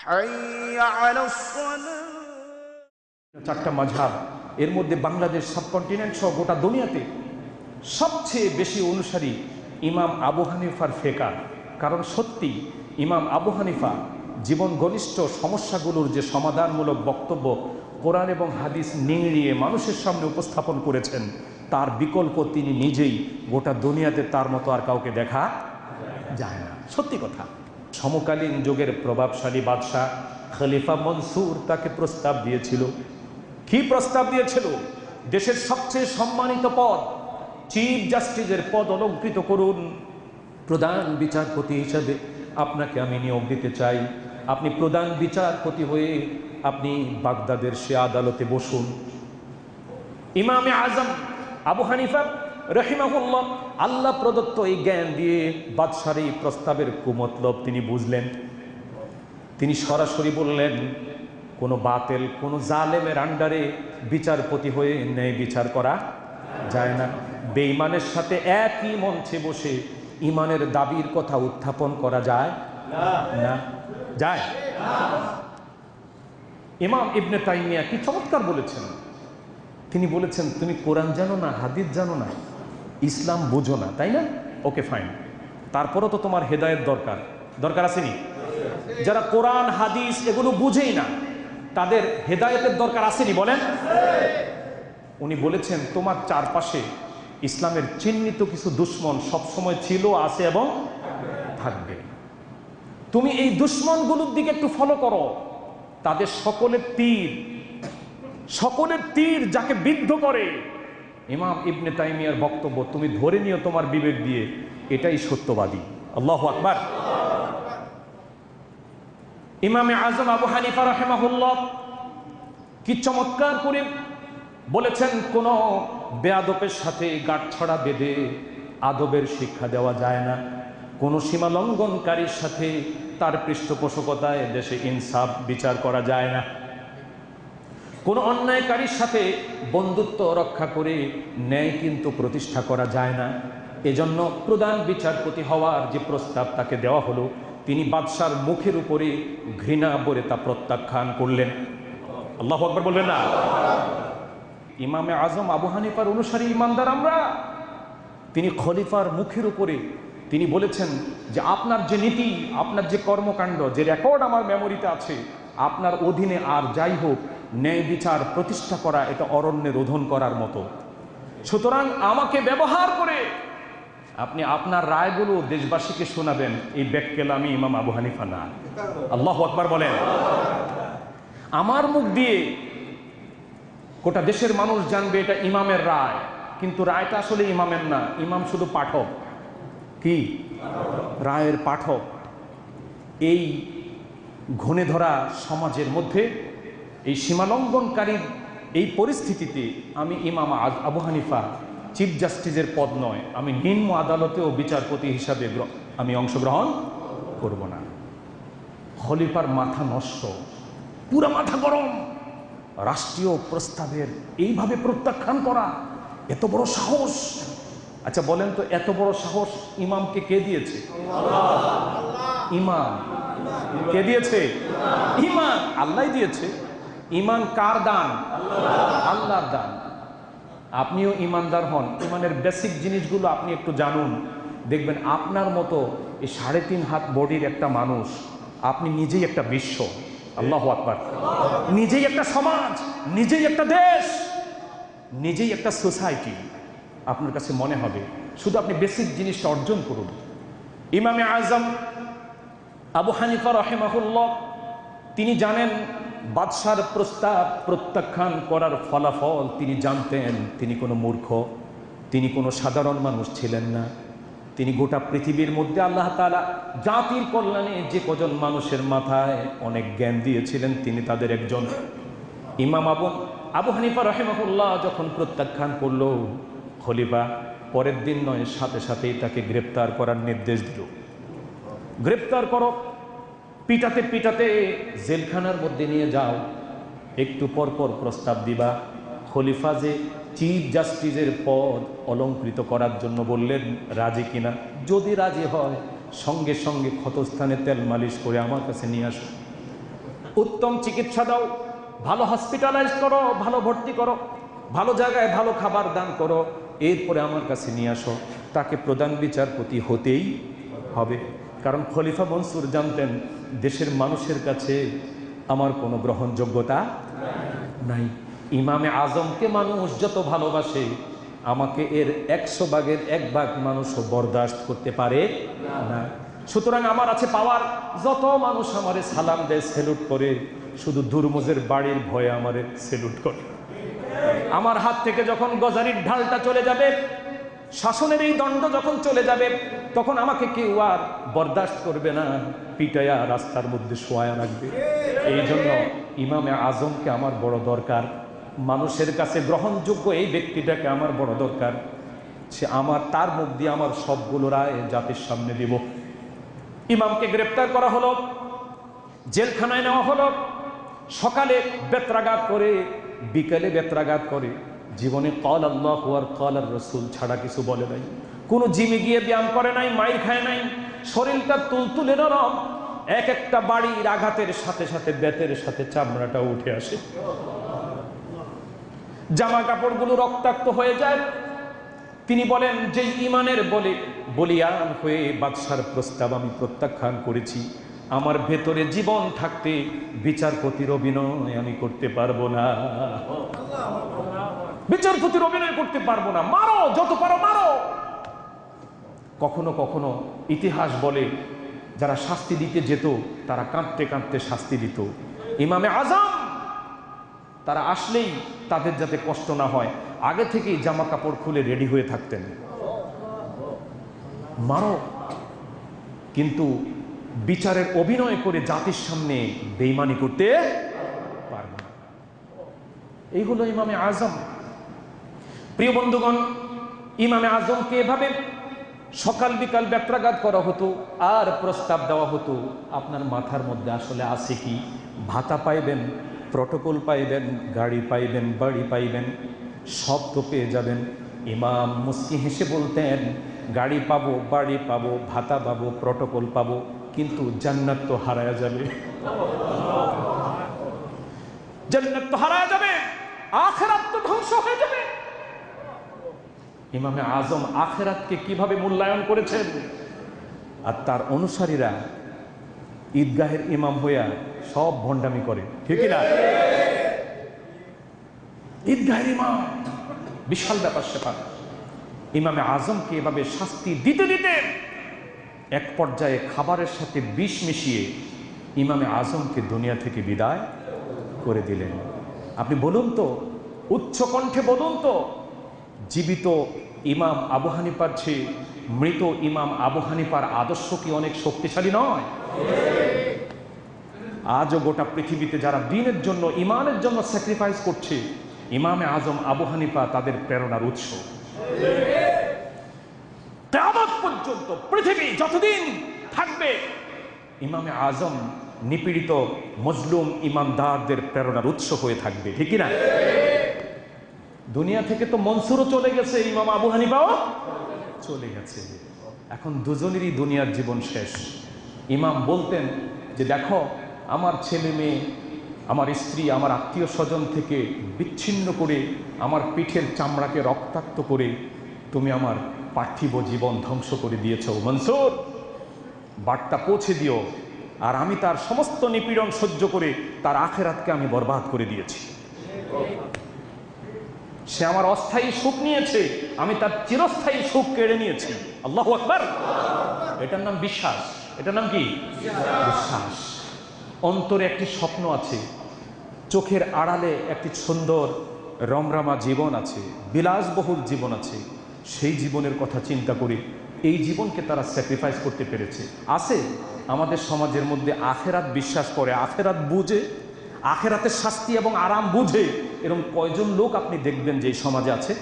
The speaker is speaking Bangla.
হাইয়া আলাস সালাহ। চারটা মাযহাব, এর মধ্যে বাংলাদেশ সাবকন্টিনেন্ট সহ গোটা দুনিয়াতে সবচেয়ে বেশি অনুসারী ইমাম আবু হানিফার ফিকহ। কারণ সত্যি ইমাম আবু হানিফা জীবন ঘনিষ্ঠ সমস্যাগুলোর যে সমাধানমূলক বক্তব্য কোরআন এবং হাদিস নিংড়িয়ে মানুষের সামনে উপস্থাপন করেছেন, তার বিকল্প তিনি নিজেই, গোটা দুনিয়াতে তার মতো আর কাউকে দেখা যায় না। সত্যি কথা। সমকালীন যুগের প্রভাবশালী বাদশাহ খলিফা মনসুর তাকে প্রস্তাব দিয়েছিল। কি প্রস্তাব দিয়েছিল? দেশের সবচেয়ে সম্মানিত পদ চিফ জাস্টিসের পদ অলঙ্কৃত করুন, প্রধান বিচারপতি হিসেবে আপনাকে আমি নিয়োগ দিতে চাই। আপনি প্রধান বিচারপতি হয়ে আপনি বাগদাদের সে আদালতে বসুন। ইমামে আজম আবু হানিফা রহিমাহুল্লাহ আল্লাহ প্রদত্ত এই জ্ঞান দিয়ে বাদশার এই প্রস্তাবের কুমতলব তিনি বুঝলেন। তিনি সরাসরি বললেন, কোনো বাতেল, কোনো জালেমের আন্ডারে বিচারপতি হয়ে ন্যায় বিচার করা যায় না। বেঈমানের সাথে একই মঞ্চে বসে ইমানের দাবির কথা উত্থাপন করা যায় না। যায়? ইমাম ইবনে তাইমিয়া কি চমৎকার বলেছেন। তিনি বলেছেন, তুমি কোরআন জানো না, হাদিস জানো না, ইসলাম বুঝো না, তাই না? ওকে ফাইন, তারপরও তো তোমার হেদায়েত দরকার আসেনি? যারা কোরআন হাদিস এগুলো বুঝেই না, তাদের হেদায়েতের দরকার আসেনি? বলেন। উনি বলেছেন, তোমার চারপাশে ইসলামের চিহ্নিত কিছু দুশ্মন সবসময় ছিল, আছে এবং থাকবে। তুমি এই দুশ্মনগুলোর দিকে একটু ফলো করো। তাদের সকলের তীর যাকে বিদ্ধ করে, ইমাম ইবনে তাইমিয়ার বক্তব্য তুমি ধরে নিও তোমার বিবেক দিয়ে, এটাই সত্যবাদী। আল্লাহু আকবার। ইমামে আজম আবু হানিফা রাহিমাহুল্লাহ কি চমৎকার করে বলেছেন, কোন বেয়াদবের সাথে গাঁটছড়া বেঁধে আদবের শিক্ষা দেওয়া যায় না। কোন সীমা লঙ্ঘনকারীর সাথে তার পৃষ্ঠপোষকতায় দেশে ইনসাফ বিচার করা যায় না। কোন অন্যায়কারীর সাথে বন্ধুত্ব রক্ষা করে ন্যায় কিন্তু প্রতিষ্ঠা করা যায় না। এজন্য প্রধান বিচারপতি হওয়ার যে প্রস্তাব তাকে দেওয়া হলো, তিনি বাদশার মুখের উপরে ঘৃণা ভরে তা প্রত্যাখ্যান করলেন। আল্লাহু আকবার বলবেন না? ইমামে আজম আবু হানিফার অনুসারী ইমানদার আমরা। তিনি খলিফার মুখের উপরে তিনি বলেছেন যে আপনার যে নীতি, আপনার যে কর্মকাণ্ড, যে রেকর্ড আমার মেমোরিতে আছে, আপনার অধীনে আর যাই হোক ন্যায় বিচার প্রতিষ্ঠা করা এটা অরণ্যে রোধন করার মতো। সুতরাং আমাকে ব্যবহার করে আপনি আপনার রায়গুলো দেশবাসীকে শোনাবেন, এই ব্যাককেলামি ইমাম আবু হানিফা না। আল্লাহু আকবার বলেন। আমার মুখ দিয়ে গোটা দেশের মানুষ জানবে এটা ইমামের রায়, কিন্তু রায়টা আসলে ইমামের না, ইমাম শুধু পাঠক। কি? রায়ের পাঠক। এই ঘনে ধরা সমাজের মধ্যে এই সীমালঙ্ঘনকারীর এই পরিস্থিতিতে আমি ইমাম আবু হানিফা চিফ জাস্টিসের পদ নয়, আমি নিম্ন আদালতেও বিচারপতি হিসাবে আমি অংশগ্রহণ করব না। খলিফার মাথা নষ্ট, পুরা মাথা গরম। রাষ্ট্রীয় প্রস্তাবের এইভাবে প্রত্যাখ্যান করা, এত বড় সাহস! আচ্ছা বলেন তো, এত বড় সাহস ইমামকে কে দিয়েছে? ইমাম কে দিয়েছে? ইমান আল্লাহ দিয়েছে। ইমান কার দান? আল্লাহর দান। আপনিও ইমানদার হন, ইমানের বেসিক জিনিসগুলো আপনি একটু জানুন, দেখবেন আপনার মতো এই 3.5 হাত বডির একটা মানুষ, আপনি নিজেই একটা বিশ্ব। আল্লাহু আকবার। নিজেই একটা সমাজ, নিজেই একটা দেশ, নিজেই একটা সোসাইটি আপনার কাছে মনে হবে। শুধু আপনি বেসিক জিনিসটা অর্জন করুন। ইমামে আজম আবু হানিফা রাহিমাহুল্লাহ তিনি জানেন বাদশার প্রস্তাব প্রত্যাখ্যান করার ফলাফল তিনি জানতেন। তিনি কোনো মূর্খ, তিনি কোনো সাধারণ মানুষ ছিলেন না। তিনি গোটা পৃথিবীর মধ্যে আল্লাহ তাআলা জাতির কল্যাণে যে কজন মানুষের মাথায় অনেক জ্ঞান দিয়েছিলেন, তিনি তাদের একজন। ইমাম আবু হানিফা রাহিমাহুল্লাহ যখন প্রত্যাখ্যান করলো, খলিফা পরের দিন নয়, সাথে সাথেই তাকে গ্রেপ্তার করার নির্দেশ দিল। গ্রেপ্তার করো, পিটাতে পিটাতে জেলখানার মধ্যে নিয়ে যাও, একটু পর পর প্রস্তাব দিবা। খলিফা যে চিফ জাস্টিসের পদ অলঙ্কৃত করার জন্য বললেন, রাজি কিনা? যদি রাজি হয় সঙ্গে সঙ্গে ক্ষতস্থানে তেল মালিশ করে আমার কাছে নিয়ে আসো। উত্তম চিকিৎসা দাও, ভালো হসপিটালাইজ করো, ভালো ভর্তি করো, ভালো জায়গায় ভালো খাবার দান করো, এরপরে আমার কাছে নিয়ে আসো। তাকে প্রধান বিচারপতি হতেই হবে, কারণ খলিফা মনসুর জানতেন দেশের মানুষের কাছে আমার কোনো গ্রহণযোগ্যতা নাই। ইমামে আজমকে মানুষ যত ভালোবাসে, আমাকে এর 100 ভাগের 1 ভাগ মানুষও বরদাস্ত করতে পারে না। সুতরাং আমার আছে পাওয়ার, যত মানুষ আমারে সালাম দেয়, সেলুট করে, শুধু দুর্মুজের বাড়ির ভয়ে আমারে সেলুট করে। আমার হাত থেকে যখন গজারির ঢালটা চলে যাবে, শাসনের এই দণ্ড যখন চলে যাবে, তখন আমাকে কেউ আর বরদাস্ত করবে না, পিটাইয়া রাস্তার মধ্যে শোয়া রাখবে। এই জন্য ইমামে আজমকে আমার বড় দরকার, মানুষের কাছে গ্রহণযোগ্য এই ব্যক্তিটাকে আমার বড় দরকার। সে আমার, তার মুখ দিয়ে আমার সবগুলো রায় জাতির সামনে দিব। ইমামকে গ্রেপ্তার করা হলো, জেলখানায় নেওয়া হলো। সকালে বেত্রাঘাত করে, বিকালে বেত্রাঘাত করে, জীবনে ক্বাল আল্লাহু ওয়া ক্বাল আর রাসূল ছাড়া কিছু বলে নাই। কোনো জিমে গিয়ে ব্যায়াম করে নাই, মাইর খায় নাই, শরীরটা তুলতুলে নরম। এক একটা বাড়ির আঘাতের সাথে সাথে বেতের সাথে চামড়াটা উঠে আসে, জামা কাপড়গুলো রক্তাক্ত হয়ে যায়। তিনি বলেন, যে ইমানের বলিয়ান হয়ে বাদশার প্রস্তাব আমি প্রত্যাখ্যান করেছি, আমার ভেতরে জীবন থাকতে বিচারপতির অভিনয় আমি করতে পারবো না, বিচারপতির অভিনয় করতে পারবো না, মারো যত পারো মারো। কখনো কখনো ইতিহাস বলে, যারা শাস্তি দিতে যেত তারা কাঁদতে কাঁদতে শাস্তি দিত। ইমামে আজম তারা আসলেই তাদের যাতে কষ্ট না হয়, আগে থেকেই জামা কাপড় খুলে রেডি হয়ে থাকতেন, মারো, কিন্তু বিচারের অভিনয় করে জাতির সামনে বেঈমানি করতে পারবে না। এই হলো ইমামে আজম। প্রিয় বন্ধুগণ, ইমামে আজমকে এভাবে সকাল বিকাল বেত্রাঘাত করা হতো আর প্রস্তাব দেওয়া হতো, আপনার মাথার মধ্যে আসলে আছে কি? ভাতা পাইবেন, প্রটোকল পাইবেন, গাড়ি পাইবেন, বাড়ি পাইবেন, সব তো পেয়ে যাবেন। ইমাম মুস্কি হেসে বলতেন, গাড়ি পাবো, বাড়ি পাবো, ভাতা পাবো, প্রটোকল পাবো, কিন্তু জান্নাত তো হারায়া যাবে, জান্নাত তো হারায়া যাবে, আখিরাত তো ধ্বংস হয়ে যাবে। ইমামে আজম আখিরাতকে কিভাবে মূল্যায়ন করেছেন, আর তার অনুসারীরা ঈদগাহের ইমাম হইয়া সব ভণ্ডামি করে, ঠিক না? ঈদগাহের ইমাম, বিশাল ব্যাপার স্যাপার। ইমামে আজমকে এভাবে শাস্তি দিতে দিতে এক পর্যায়ে খাবারের সাথে বিষ মিশিয়ে ইমামে আজমকে দুনিয়া থেকে বিদায় করে দিলেন। আপনি বলুন তো, উচ্চ কণ্ঠে বলুন তো, জীবিত ইমাম আবু হানিফার চেয়ে মৃত ইমাম আবু হানিফার আদর্শ কি অনেক শক্তিশালী নয়? আজও গোটা পৃথিবীতে যারা দ্বীনের জন্য, ইমানের জন্য স্যাক্রিফাইস করছে, ইমামে আজম আবু হানিফা তাদের প্রেরণার উৎস। কিয়ামত পর্যন্ত পৃথিবী যতদিন থাকবে, ইমামে আজম নিপীড়িত মজলুম ইমানদারদের প্রেরণার উৎস হয়ে থাকবে, ঠিক না? দুনিয়া থেকে তো মনসুরও চলে গেছে, ইমাম আবু হানিফাও চলে গেছে, এখন দুজনেরই দুনিয়ার জীবন শেষ। ইমাম বলতেন যে, দেখো, আমার ছেলে মেয়ে, আমার স্ত্রী, আমার আত্মীয় স্বজন থেকে বিচ্ছিন্ন করে, আমার পিঠের চামড়াকে রক্তাক্ত করে তুমি আমার পার্থিব জীবন ধ্বংস করে দিয়েছ। মনসুর, বার্তা পৌঁছে দিও, আর আমি তার সমস্ত নিপীড়ন সহ্য করে তার আখিরাতকে আমি বরবাদ করে দিয়েছি। সে আমার অস্থায়ী সুখ নিয়েছে, আমি তার চিরস্থায়ী সুখ কেড়ে নিয়েছি। আল্লাহু আকবার। এটার নাম বিশ্বাস। এটার নাম কি? বিশ্বাস। অন্তরে একটি স্বপ্ন আছে, চোখের আড়ালে একটি সুন্দর রমরমা জীবন আছে, বিলাসবহুল জীবন আছে, সেই জীবনের কথা চিন্তা করি এই জীবনকে তারা স্যাক্রিফাইস করতে পেরেছে। আছে আমাদের সমাজের মধ্যে আখেরাত বিশ্বাস করে, আখেরাত বুঝে, আখেরাতের শাস্তি এবং আরাম বুঝে, এরকম কয়জন লোক আপনি দেখবেন যে এই সমাজে আছে?